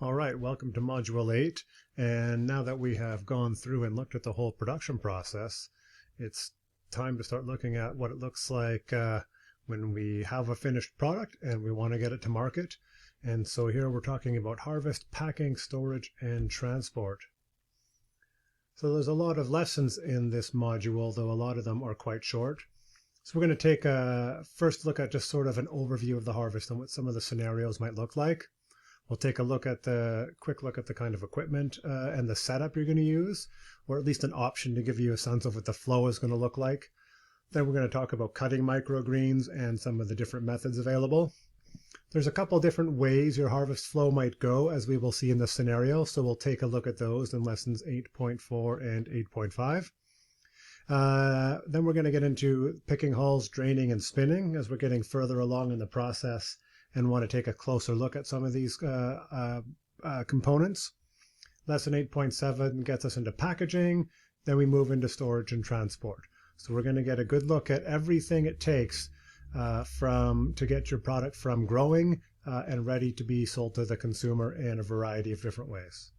All right, welcome to Module 8. And now that we have gone through and looked at the whole production process, it's time to start looking at what it looks like when we have a finished product and we want to get it to market. And so here we're talking about harvest, packing, storage, and transport. So there's a lot of lessons in this module, though a lot of them are quite short. So we're going to take a first look at just sort of an overview of the harvest and what some of the scenarios might look like. We'll take a quick look at the kind of equipment and the setup you're going to use, or at least an option to give you a sense of what the flow is going to look like. Then we're going to talk about cutting microgreens and some of the different methods available. There's a couple different ways your harvest flow might go, as we will see in this scenario, so we'll take a look at those in lessons 8.4 and 8.5. Then we're going to get into picking hulls, draining, and spinning as we're getting further along in the process and want to take a closer look at some of these components. Lesson 8.7 gets us into packaging. Then we move into storage and transport. So we're going to get a good look at everything it takes to get your product from growing and ready to be sold to the consumer in a variety of different ways.